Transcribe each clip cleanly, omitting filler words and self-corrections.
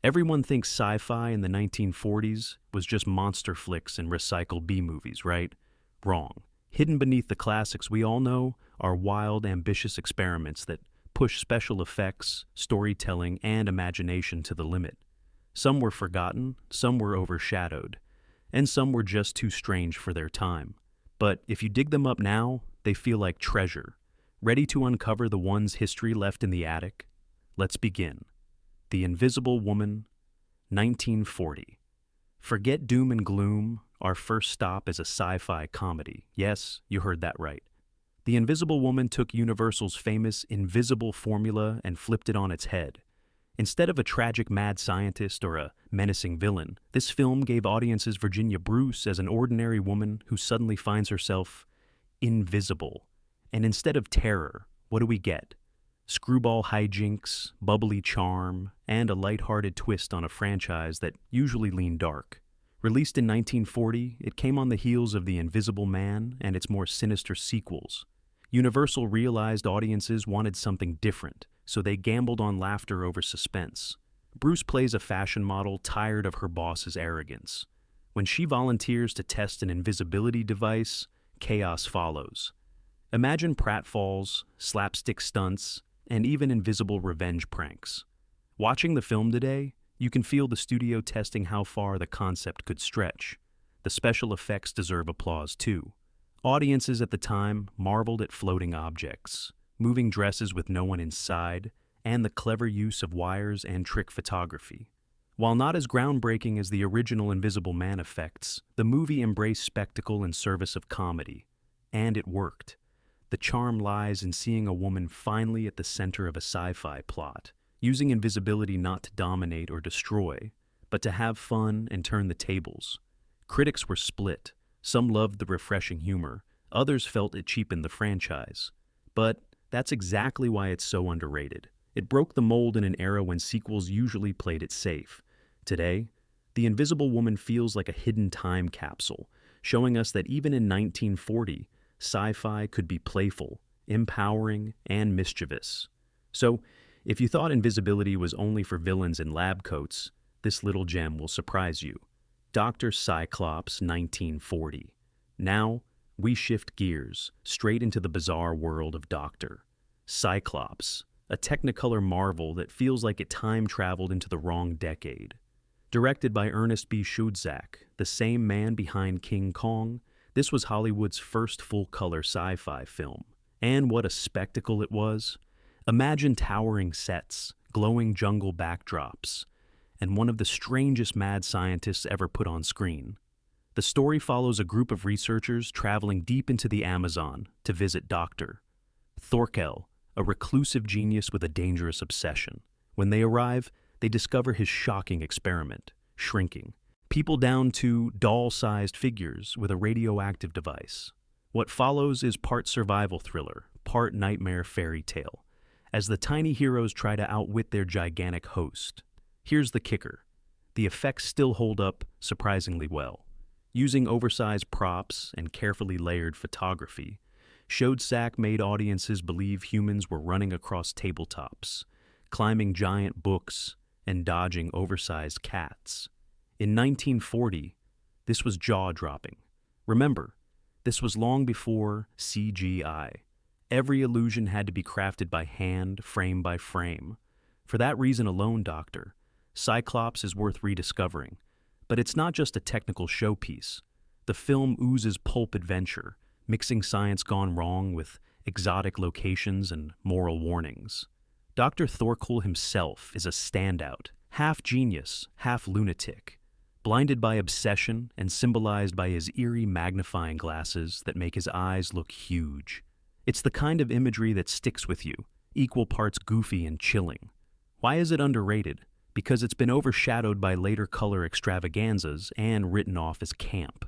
Everyone thinks sci-fi in the 1940s was just monster flicks and recycled B-movies, right? Wrong. Hidden beneath the classics we all know are wild, ambitious experiments that push special effects, storytelling, and imagination to the limit. Some were forgotten, some were overshadowed, and some were just too strange for their time. But if you dig them up now, they feel like treasure, ready to uncover the ones history left in the attic. Let's begin. The Invisible Woman, 1940. Forget doom and gloom, our first stop is a sci-fi comedy. Yes, you heard that right. The Invisible Woman took Universal's famous invisible formula and flipped it on its head. Instead of a tragic mad scientist or a menacing villain, this film gave audiences Virginia Bruce as an ordinary woman who suddenly finds herself invisible. And instead of terror, what do we get? Screwball hijinks, bubbly charm, and a lighthearted twist on a franchise that usually leaned dark. Released in 1940, it came on the heels of The Invisible Man and its more sinister sequels. Universal realized audiences wanted something different, so they gambled on laughter over suspense. Bruce plays a fashion model tired of her boss's arrogance. When she volunteers to test an invisibility device, chaos follows. Imagine pratfalls, slapstick stunts, and even invisible revenge pranks. Watching the film today, you can feel the studio testing how far the concept could stretch. The special effects deserve applause too. Audiences at the time marveled at floating objects, moving dresses with no one inside, and the clever use of wires and trick photography. While not as groundbreaking as the original Invisible Man effects, the movie embraced spectacle in service of comedy. And it worked. The charm lies in seeing a woman finally at the center of a sci-fi plot, using invisibility not to dominate or destroy, but to have fun and turn the tables. Critics were split. Some loved the refreshing humor, others felt it cheapened the franchise. But that's exactly why it's so underrated. It broke the mold in an era when sequels usually played it safe. Today, The Invisible Woman feels like a hidden time capsule, showing us that even in 1940, sci-fi could be playful, empowering, and mischievous. So, if you thought invisibility was only for villains in lab coats, this little gem will surprise you. Dr. Cyclops, 1940. Now, we shift gears, straight into the bizarre world of Dr. Cyclops, a technicolor marvel that feels like it time-traveled into the wrong decade. Directed by Ernest B. Schoedsack, the same man behind King Kong, this was Hollywood's first full-color sci-fi film. And what a spectacle it was. Imagine towering sets, glowing jungle backdrops, and one of the strangest mad scientists ever put on screen. The story follows a group of researchers traveling deep into the Amazon to visit Dr. Thorkel, a reclusive genius with a dangerous obsession. When they arrive, they discover his shocking experiment, shrinking people down to doll-sized figures with a radioactive device. What follows is part survival thriller, part nightmare fairy tale, as the tiny heroes try to outwit their gigantic host. Here's the kicker. The effects still hold up surprisingly well. Using oversized props and carefully layered photography, Schoedsack made audiences believe humans were running across tabletops, climbing giant books, and dodging oversized cats. In 1940, this was jaw-dropping. Remember, this was long before CGI. Every illusion had to be crafted by hand, frame by frame. For that reason alone, Doctor, Cyclops is worth rediscovering. But it's not just a technical showpiece. The film oozes pulp adventure, mixing science gone wrong with exotic locations and moral warnings. Dr. Thorkel himself is a standout, half genius, half lunatic, blinded by obsession and symbolized by his eerie magnifying glasses that make his eyes look huge. It's the kind of imagery that sticks with you, equal parts goofy and chilling. Why is it underrated? Because it's been overshadowed by later color extravaganzas and written off as camp.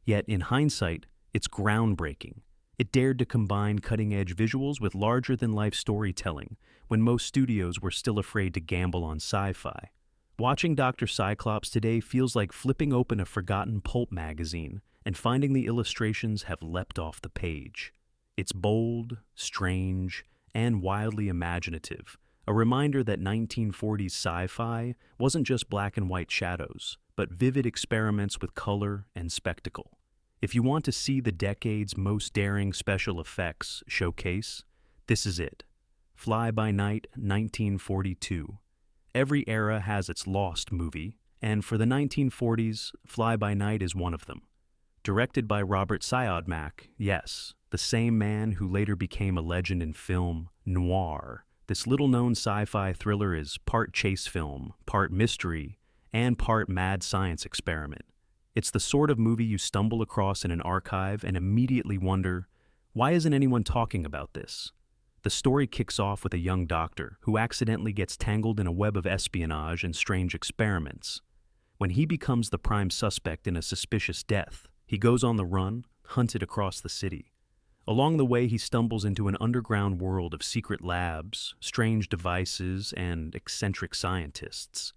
Yet, in hindsight, it's groundbreaking. It dared to combine cutting-edge visuals with larger-than-life storytelling when most studios were still afraid to gamble on sci-fi. Watching Dr. Cyclops today feels like flipping open a forgotten pulp magazine and finding the illustrations have leapt off the page. It's bold, strange, and wildly imaginative, a reminder that 1940s sci-fi wasn't just black and white shadows, but vivid experiments with color and spectacle. If you want to see the decade's most daring special effects showcase, this is it. Fly By Night 1942. Every era has its lost movie, and for the 1940s, Fly By Night is one of them. Directed by Robert Siodmak, yes, the same man who later became a legend in film noir. This little-known sci-fi thriller is part chase film, part mystery, and part mad science experiment. It's the sort of movie you stumble across in an archive and immediately wonder, why isn't anyone talking about this? The story kicks off with a young doctor who accidentally gets tangled in a web of espionage and strange experiments. When he becomes the prime suspect in a suspicious death, he goes on the run, hunted across the city. Along the way, he stumbles into an underground world of secret labs, strange devices, and eccentric scientists.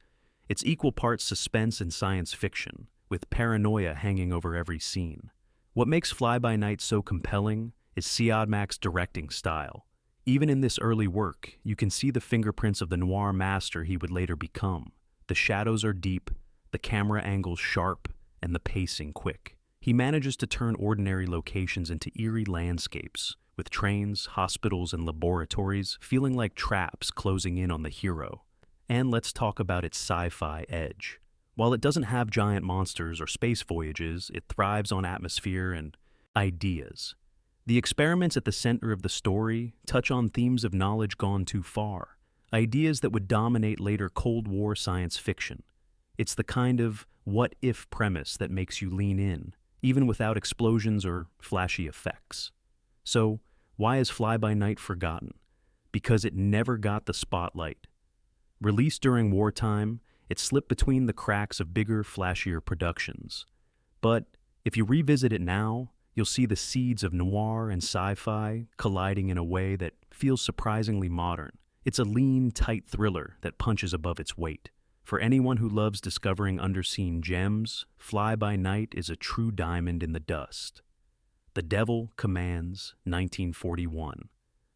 It's equal parts suspense and science fiction, with paranoia hanging over every scene. What makes Fly By Night so compelling is Siodmak's directing style. Even in this early work, you can see the fingerprints of the noir master he would later become. The shadows are deep, the camera angles sharp, and the pacing quick. He manages to turn ordinary locations into eerie landscapes, with trains, hospitals, and laboratories feeling like traps closing in on the hero. And let's talk about its sci-fi edge. While it doesn't have giant monsters or space voyages, it thrives on atmosphere and ideas. The experiments at the center of the story touch on themes of knowledge gone too far, ideas that would dominate later Cold War science fiction. It's the kind of what-if premise that makes you lean in, even without explosions or flashy effects. So, why is Fly By Night forgotten? Because it never got the spotlight. Released during wartime, it slipped between the cracks of bigger, flashier productions. But if you revisit it now, you'll see the seeds of noir and sci-fi colliding in a way that feels surprisingly modern. It's a lean, tight thriller that punches above its weight. For anyone who loves discovering underseen gems, Fly By Night is a true diamond in the dust. The Devil Commands, 1941.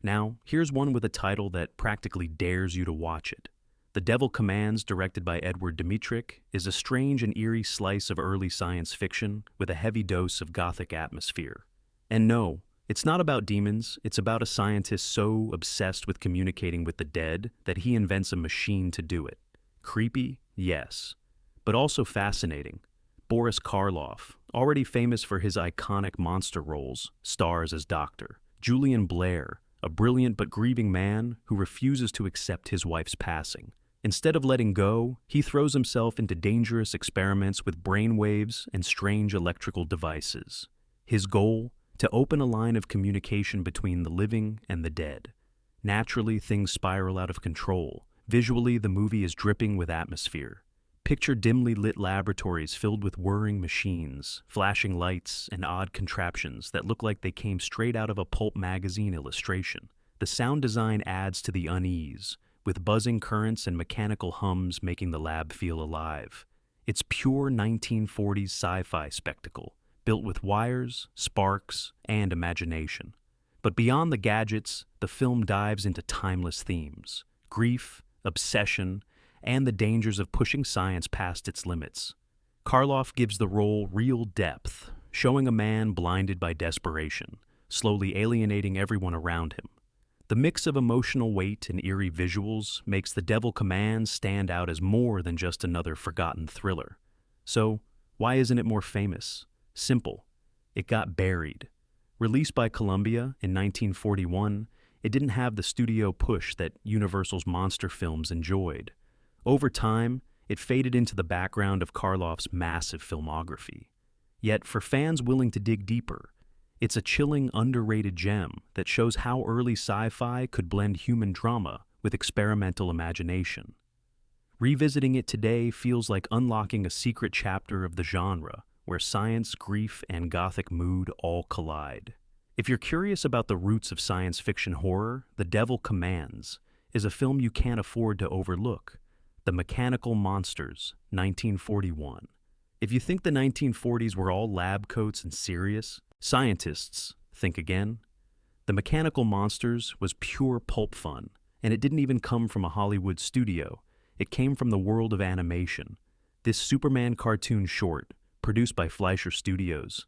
Now, here's one with a title that practically dares you to watch it. The Devil Commands, directed by Edward Dmytryk, is a strange and eerie slice of early science fiction with a heavy dose of gothic atmosphere. And no, it's not about demons, it's about a scientist so obsessed with communicating with the dead that he invents a machine to do it. Creepy? Yes. But also fascinating. Boris Karloff, already famous for his iconic monster roles, stars as Dr. Julian Blair, a brilliant but grieving man who refuses to accept his wife's passing. Instead of letting go, he throws himself into dangerous experiments with brainwaves and strange electrical devices. His goal? To open a line of communication between the living and the dead. Naturally, things spiral out of control. Visually, the movie is dripping with atmosphere. Picture dimly lit laboratories filled with whirring machines, flashing lights, and odd contraptions that look like they came straight out of a pulp magazine illustration. The sound design adds to the unease, with buzzing currents and mechanical hums making the lab feel alive. It's pure 1940s sci-fi spectacle, built with wires, sparks, and imagination. But beyond the gadgets, the film dives into timeless themes: grief, obsession, and the dangers of pushing science past its limits. Karloff gives the role real depth, showing a man blinded by desperation, slowly alienating everyone around him. The mix of emotional weight and eerie visuals makes The Devil Commands stand out as more than just another forgotten thriller. So, why isn't it more famous? Simple. It got buried. Released by Columbia in 1941, it didn't have the studio push that Universal's monster films enjoyed. Over time, it faded into the background of Karloff's massive filmography. Yet, for fans willing to dig deeper, it's a chilling, underrated gem that shows how early sci-fi could blend human drama with experimental imagination. Revisiting it today feels like unlocking a secret chapter of the genre, where science, grief, and gothic mood all collide. If you're curious about the roots of science fiction horror, The Devil Commands is a film you can't afford to overlook. The Mechanical Monsters, 1941. If you think the 1940s were all lab coats and serious, scientists think again. The Mechanical Monsters was pure pulp fun, And it didn't even come from a Hollywood studio. It came from the world of animation. This Superman cartoon short, produced by Fleischer Studios,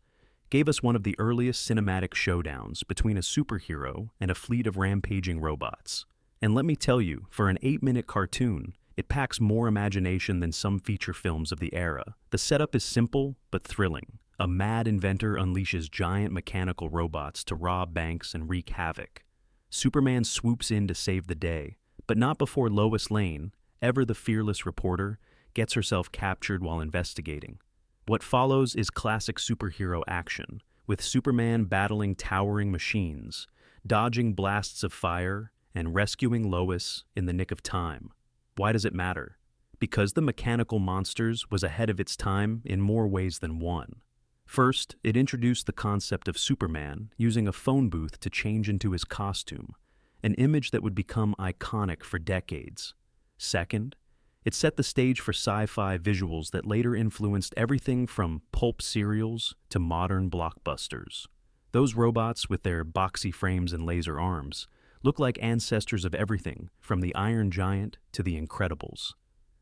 gave us one of the earliest cinematic showdowns between a superhero and a fleet of rampaging robots. And let me tell you, for an 8-minute cartoon, it packs more imagination than some feature films of the era. The setup is simple but thrilling. A mad inventor unleashes giant mechanical robots to rob banks and wreak havoc. Superman swoops in to save the day, but not before Lois Lane, ever the fearless reporter, gets herself captured while investigating. What follows is classic superhero action, with Superman battling towering machines, dodging blasts of fire, and rescuing Lois in the nick of time. Why does it matter? Because the Mechanical Monsters was ahead of its time in more ways than one. First, it introduced the concept of Superman using a phone booth to change into his costume, an image that would become iconic for decades. Second, it set the stage for sci-fi visuals that later influenced everything from pulp serials to modern blockbusters. Those robots, with their boxy frames and laser arms, look like ancestors of everything from the Iron Giant to the Incredibles.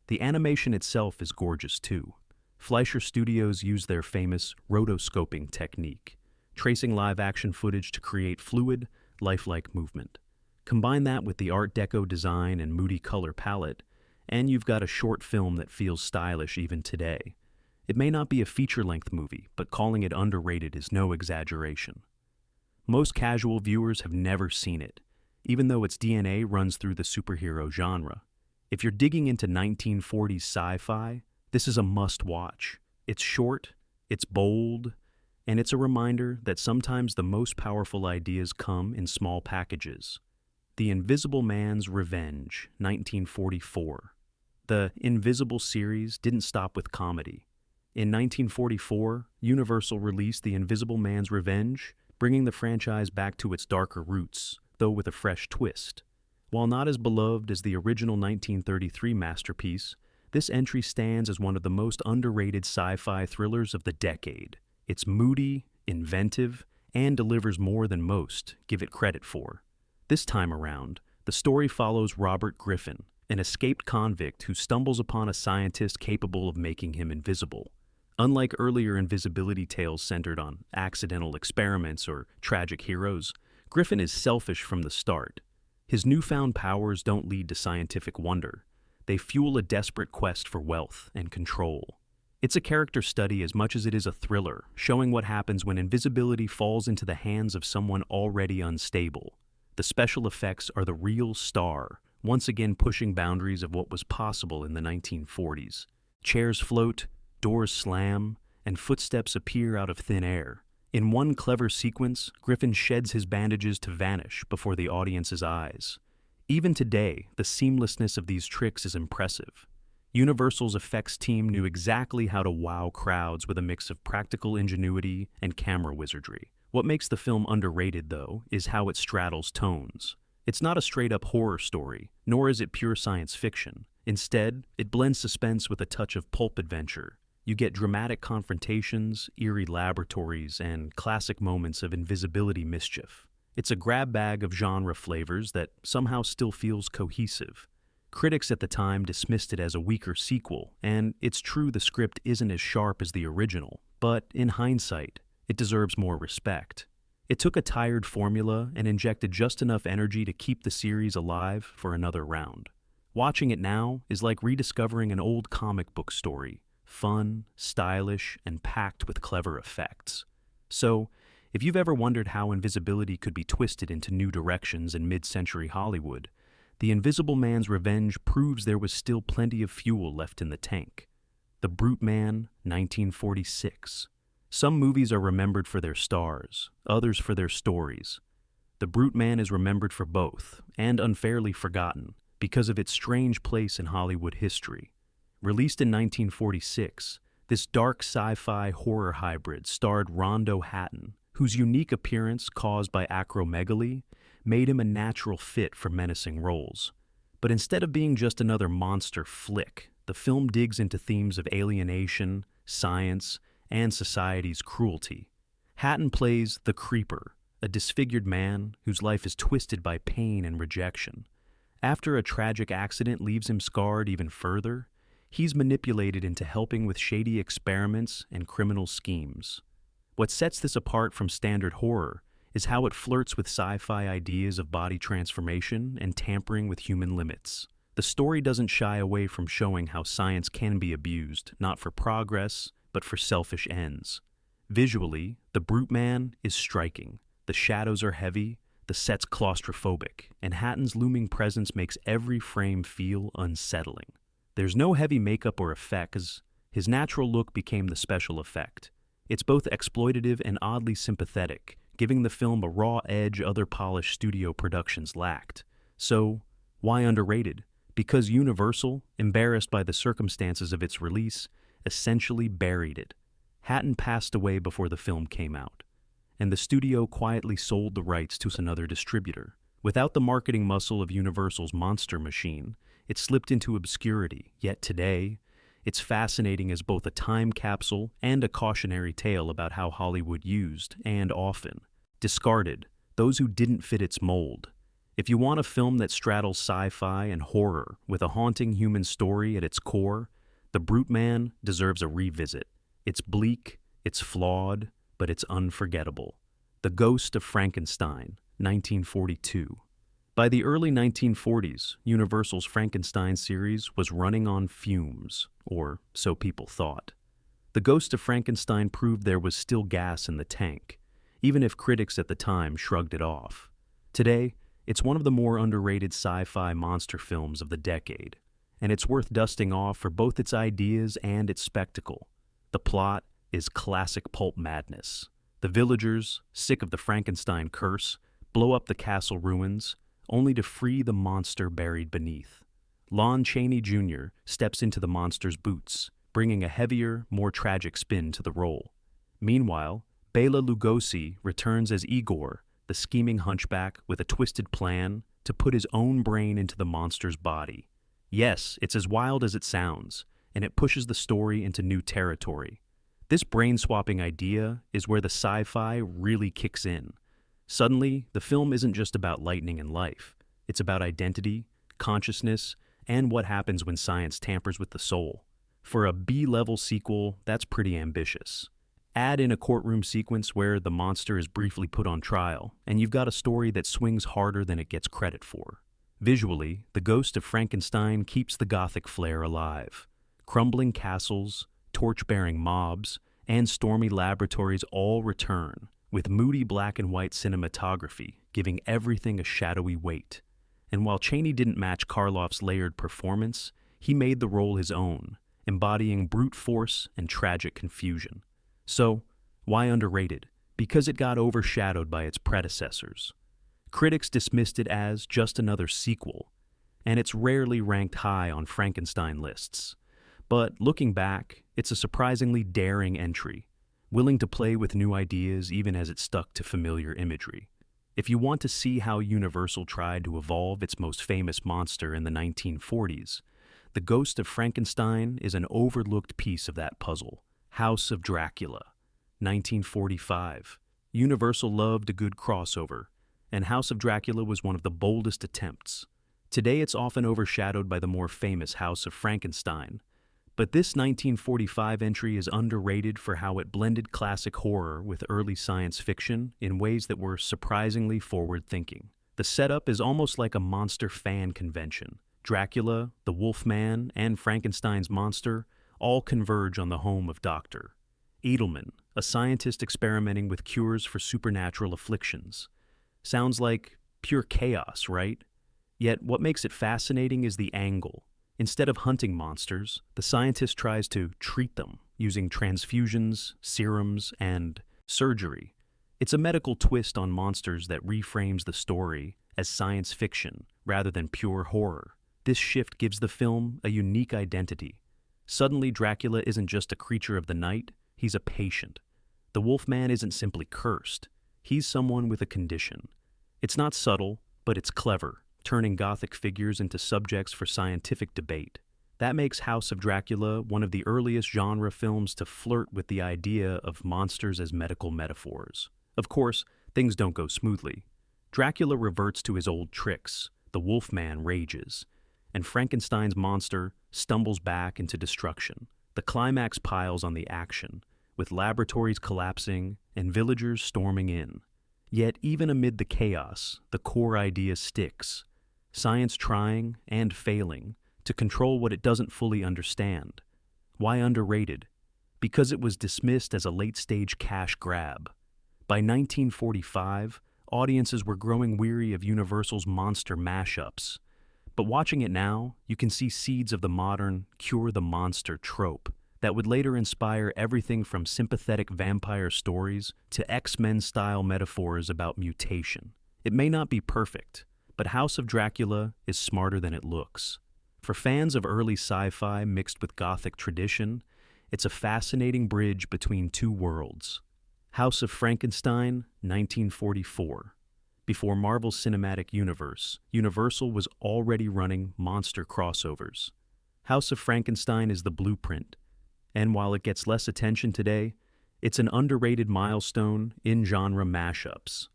The animation itself is gorgeous too. Fleischer Studios used their famous rotoscoping technique, tracing live-action footage to create fluid, lifelike movement. Combine that with the Art Deco design and moody color palette, and you've got a short film that feels stylish even today. It may not be a feature-length movie, but calling it underrated is no exaggeration. Most casual viewers have never seen it, even though its DNA runs through the superhero genre. If you're digging into 1940s sci-fi, this is a must-watch. It's short, it's bold, and it's a reminder that sometimes the most powerful ideas come in small packages. The Invisible Man's Revenge, 1944. The Invisible series didn't stop with comedy. In 1944, Universal released The Invisible Man's Revenge, bringing the franchise back to its darker roots, though with a fresh twist. While not as beloved as the original 1933 masterpiece, this entry stands as one of the most underrated sci-fi thrillers of the decade. It's moody, inventive, and delivers more than most give it credit for. This time around, the story follows Robert Griffin, an escaped convict who stumbles upon a scientist capable of making him invisible. Unlike earlier invisibility tales centered on accidental experiments or tragic heroes, Griffin is selfish from the start. His newfound powers don't lead to scientific wonder. They fuel a desperate quest for wealth and control. It's a character study as much as it is a thriller, showing what happens when invisibility falls into the hands of someone already unstable. The special effects are the real star, once again pushing boundaries of what was possible in the 1940s. Chairs float, doors slam, and footsteps appear out of thin air. In one clever sequence, Griffin sheds his bandages to vanish before the audience's eyes. Even today, the seamlessness of these tricks is impressive. Universal's effects team knew exactly how to wow crowds with a mix of practical ingenuity and camera wizardry. What makes the film underrated, though, is how it straddles tones. It's not a straight-up horror story, nor is it pure science fiction. Instead, it blends suspense with a touch of pulp adventure. You get dramatic confrontations, eerie laboratories, and classic moments of invisibility mischief. It's a grab bag of genre flavors that somehow still feels cohesive. Critics at the time dismissed it as a weaker sequel, and it's true the script isn't as sharp as the original, but in hindsight, it deserves more respect. It took a tired formula and injected just enough energy to keep the series alive for another round. Watching it now is like rediscovering an old comic book story, fun, stylish, and packed with clever effects. So, if you've ever wondered how invisibility could be twisted into new directions in mid-century Hollywood, The Invisible Man's Revenge proves there was still plenty of fuel left in the tank. The Brute Man, 1946. Some movies are remembered for their stars, others for their stories. The Brute Man is remembered for both, and unfairly forgotten, because of its strange place in Hollywood history. Released in 1946, this dark sci-fi horror hybrid starred Rondo Hatton, whose unique appearance caused by acromegaly made him a natural fit for menacing roles. But instead of being just another monster flick, the film digs into themes of alienation, science, and society's cruelty. Hatton plays the Creeper, a disfigured man whose life is twisted by pain and rejection. After a tragic accident leaves him scarred even further, he's manipulated into helping with shady experiments and criminal schemes. What sets this apart from standard horror is how it flirts with sci-fi ideas of body transformation and tampering with human limits. The story doesn't shy away from showing how science can be abused, not for progress, but for selfish ends. Visually, the Brute Man is striking. The shadows are heavy, the set's claustrophobic, and Hatton's looming presence makes every frame feel unsettling. There's no heavy makeup or effects. His natural look became the special effect. It's both exploitative and oddly sympathetic, giving the film a raw edge other polished studio productions lacked. So, why underrated? Because Universal, embarrassed by the circumstances of its release, essentially buried it. Hatton passed away before the film came out, and the studio quietly sold the rights to another distributor. Without the marketing muscle of Universal's monster machine, it slipped into obscurity, yet today, it's fascinating as both a time capsule and a cautionary tale about how Hollywood used, and often, discarded, those who didn't fit its mold. If you want a film that straddles sci-fi and horror with a haunting human story at its core, The Brute Man deserves a revisit. It's bleak, it's flawed, but it's unforgettable. The Ghost of Frankenstein, 1942. By the early 1940s, Universal's Frankenstein series was running on fumes, or so people thought. The Ghost of Frankenstein proved there was still gas in the tank, even if critics at the time shrugged it off. Today, it's one of the more underrated sci-fi monster films of the decade, and it's worth dusting off for both its ideas and its spectacle. The plot is classic pulp madness. The villagers, sick of the Frankenstein curse, blow up the castle ruins, only to free the monster buried beneath. Lon Chaney Jr. steps into the monster's boots, bringing a heavier, more tragic spin to the role. Meanwhile, Bela Lugosi returns as Igor, the scheming hunchback with a twisted plan to put his own brain into the monster's body. Yes, it's as wild as it sounds, and it pushes the story into new territory. This brain-swapping idea is where the sci-fi really kicks in. Suddenly, the film isn't just about lightning and life. It's about identity, consciousness, and what happens when science tampers with the soul. For a B-level sequel, that's pretty ambitious. Add in a courtroom sequence where the monster is briefly put on trial, and you've got a story that swings harder than it gets credit for. Visually, The Ghost of Frankenstein keeps the Gothic flair alive. Crumbling castles, torch-bearing mobs, and stormy laboratories all return, with moody black and white cinematography giving everything a shadowy weight. And while Chaney didn't match Karloff's layered performance, he made the role his own, embodying brute force and tragic confusion. So, why underrated? Because it got overshadowed by its predecessors. Critics dismissed it as just another sequel, and it's rarely ranked high on Frankenstein lists. But looking back, it's a surprisingly daring entry, willing to play with new ideas even as it stuck to familiar imagery. If you want to see how Universal tried to evolve its most famous monster in the 1940s, The Ghost of Frankenstein is an overlooked piece of that puzzle. House of Dracula, 1945. Universal loved a good crossover, and House of Dracula was one of the boldest attempts. Today it's often overshadowed by the more famous House of Frankenstein, but this 1945 entry is underrated for how it blended classic horror with early science fiction in ways that were surprisingly forward-thinking. The setup is almost like a monster fan convention. Dracula, the Wolfman, and Frankenstein's monster all converge on the home of Dr. Edelman, a scientist experimenting with cures for supernatural afflictions. Sounds like pure chaos, right? Yet what makes it fascinating is the angle. Instead of hunting monsters, the scientist tries to treat them using transfusions, serums, and surgery. It's a medical twist on monsters that reframes the story as science fiction rather than pure horror. This shift gives the film a unique identity. Suddenly, Dracula isn't just a creature of the night, he's a patient. The Wolfman isn't simply cursed, he's someone with a condition. It's not subtle, but it's clever, turning Gothic figures into subjects for scientific debate. That makes House of Dracula one of the earliest genre films to flirt with the idea of monsters as medical metaphors. Of course, things don't go smoothly. Dracula reverts to his old tricks, the Wolfman rages, and Frankenstein's monster stumbles back into destruction. The climax piles on the action, with laboratories collapsing and villagers storming in. Yet even amid the chaos, the core idea sticks. Science trying and failing to control what it doesn't fully understand. Why underrated? Because it was dismissed as a late-stage cash grab. By 1945, audiences were growing weary of Universal's monster mashups. But watching it now, you can see seeds of the modern cure the monster trope that would later inspire everything from sympathetic vampire stories to X-Men-style metaphors about mutation. It may not be perfect, but House of Dracula is smarter than it looks. For fans of early sci-fi mixed with Gothic tradition, it's a fascinating bridge between two worlds. House of Frankenstein, 1944. Before Marvel's Cinematic Universe, Universal was already running monster crossovers. House of Frankenstein is the blueprint, and while it gets less attention today, it's an underrated milestone in genre mashups.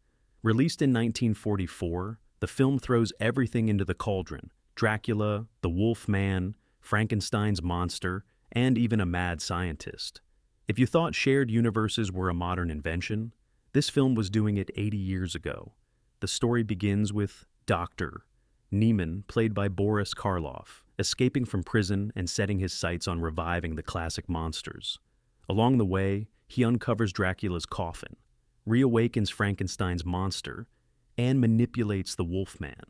Released in 1944, the film throws everything into the cauldron: Dracula, the Wolfman, Frankenstein's monster, and even a mad scientist. If you thought shared universes were a modern invention, this film was doing it 80 years ago. The story begins with Dr. Niemann, played by Boris Karloff, escaping from prison and setting his sights on reviving the classic monsters. Along the way, he uncovers Dracula's coffin, reawakens Frankenstein's monster, and manipulates the Wolfman.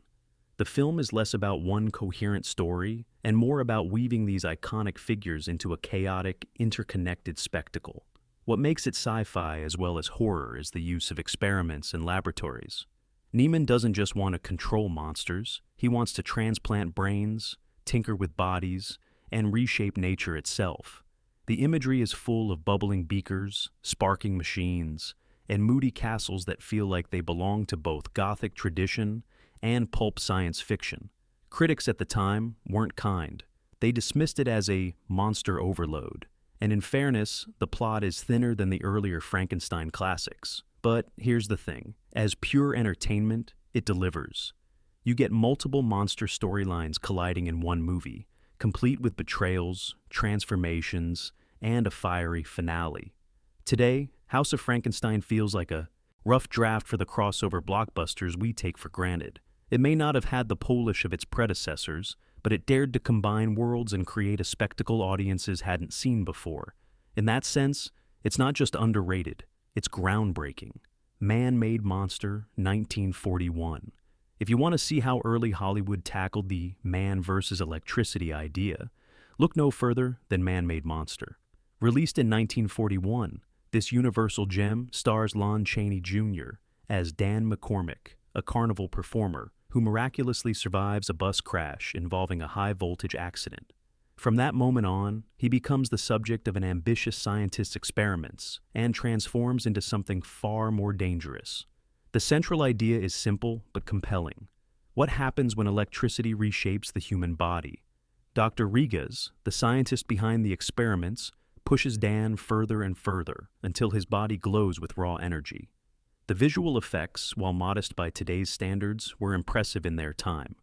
The film is less about one coherent story and more about weaving these iconic figures into a chaotic, interconnected spectacle. What makes it sci-fi as well as horror is the use of experiments and laboratories. Niemann doesn't just want to control monsters, he wants to transplant brains, tinker with bodies, and reshape nature itself. The imagery is full of bubbling beakers, sparking machines, and moody castles that feel like they belong to both Gothic tradition and pulp science fiction. Critics at the time weren't kind. They dismissed it as a monster overload. And in fairness, the plot is thinner than the earlier Frankenstein classics. But here's the thing. As pure entertainment, it delivers. You get multiple monster storylines colliding in one movie, complete with betrayals, transformations, and a fiery finale. Today, House of Frankenstein feels like a rough draft for the crossover blockbusters we take for granted. It may not have had the polish of its predecessors, but it dared to combine worlds and create a spectacle audiences hadn't seen before. In that sense, it's not just underrated, it's groundbreaking. Man-Made Monster, 1941. If you want to see how early Hollywood tackled the man versus electricity idea, look no further than Man-Made Monster. Released in 1941, this Universal gem stars Lon Chaney Jr. as Dan McCormick, a carnival performer who miraculously survives a bus crash involving a high-voltage accident. From that moment on, he becomes the subject of an ambitious scientist's experiments and transforms into something far more dangerous. The central idea is simple but compelling. What happens when electricity reshapes the human body? Dr. Rigas, the scientist behind the experiments, pushes Dan further and further until his body glows with raw energy. The visual effects, while modest by today's standards, were impressive in their time.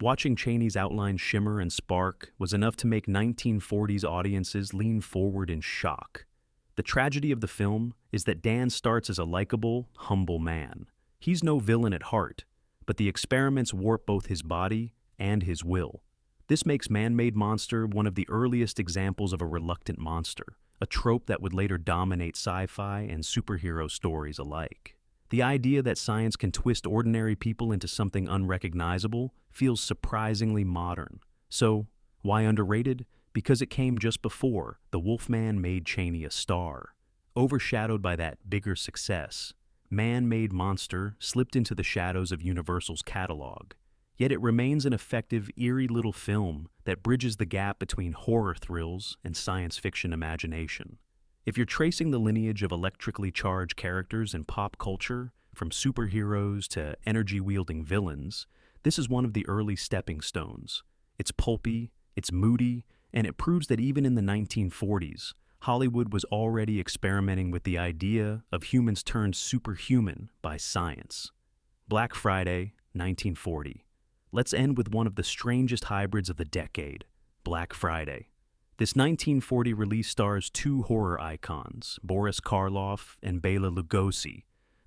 Watching Chaney's outline shimmer and spark was enough to make 1940s audiences lean forward in shock. The tragedy of the film is that Dan starts as a likable, humble man. He's no villain at heart, but the experiments warp both his body and his will. This makes Man-Made Monster one of the earliest examples of a reluctant monster, a trope that would later dominate sci-fi and superhero stories alike. The idea that science can twist ordinary people into something unrecognizable feels surprisingly modern. So, why underrated? Because it came just before The Wolfman made Chaney a star. Overshadowed by that bigger success, Man-Made Monster slipped into the shadows of Universal's catalog. Yet it remains an effective, eerie little film that bridges the gap between horror thrills and science fiction imagination. If you're tracing the lineage of electrically charged characters in pop culture, from superheroes to energy-wielding villains, this is one of the early stepping stones. It's pulpy, it's moody, and it proves that even in the 1940s, Hollywood was already experimenting with the idea of humans turned superhuman by science. Black Friday, 1940. Let's end with one of the strangest hybrids of the decade, Black Friday. This 1940 release stars two horror icons, Boris Karloff and Bela Lugosi.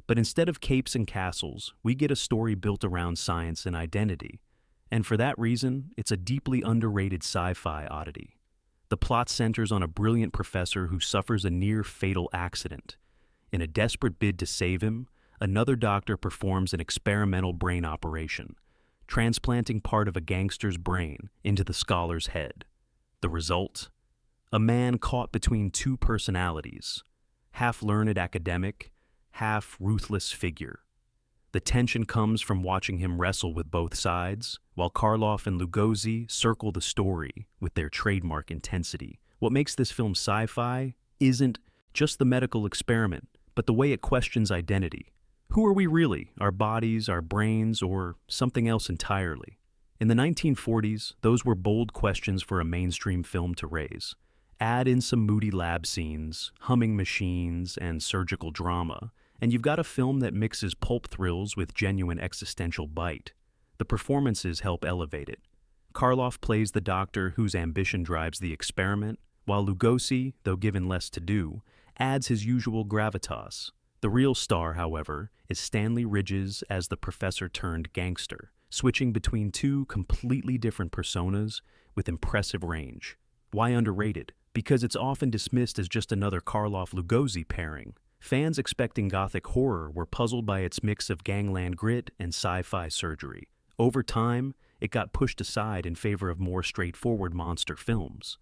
But instead of capes and castles, we get a story built around science and identity. And for that reason, it's a deeply underrated sci-fi oddity. The plot centers on a brilliant professor who suffers a near-fatal accident. In a desperate bid to save him, another doctor performs an experimental brain operation, transplanting part of a gangster's brain into the scholar's head. The result? A man caught between two personalities, half-learned academic, half-ruthless figure. The tension comes from watching him wrestle with both sides, while Karloff and Lugosi circle the story with their trademark intensity. What makes this film sci-fi isn't just the medical experiment, but the way it questions identity. Who are we really? Our bodies, our brains, or something else entirely? In the 1940s, those were bold questions for a mainstream film to raise. Add in some moody lab scenes, humming machines, and surgical drama, and you've got a film that mixes pulp thrills with genuine existential bite. The performances help elevate it. Karloff plays the doctor whose ambition drives the experiment, while Lugosi, though given less to do, adds his usual gravitas. The real star, however, is Stanley Ridges as the professor-turned-gangster, switching between two completely different personas with impressive range. Why underrated? Because it's often dismissed as just another Karloff-Lugosi pairing. Fans expecting gothic horror were puzzled by its mix of gangland grit and sci-fi surgery. Over time, it got pushed aside in favor of more straightforward monster films.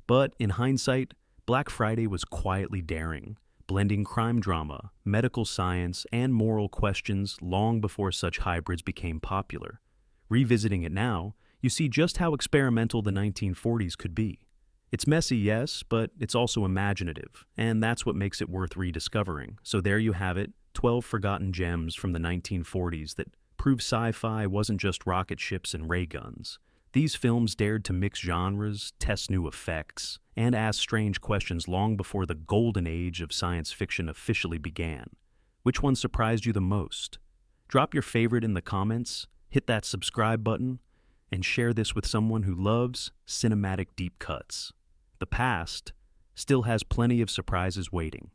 But in hindsight, Black Friday was quietly daring, blending crime drama, medical science, and moral questions long before such hybrids became popular. Revisiting it now, you see just how experimental the 1940s could be. It's messy, yes, but it's also imaginative, and that's what makes it worth rediscovering. So there you have it, 12 forgotten gems from the 1940s that prove sci-fi wasn't just rocket ships and ray guns. These films dared to mix genres, test new effects, and ask strange questions long before the golden age of science fiction officially began. Which one surprised you the most? Drop your favorite in the comments, hit that subscribe button, and share this with someone who loves cinematic deep cuts. The past still has plenty of surprises waiting.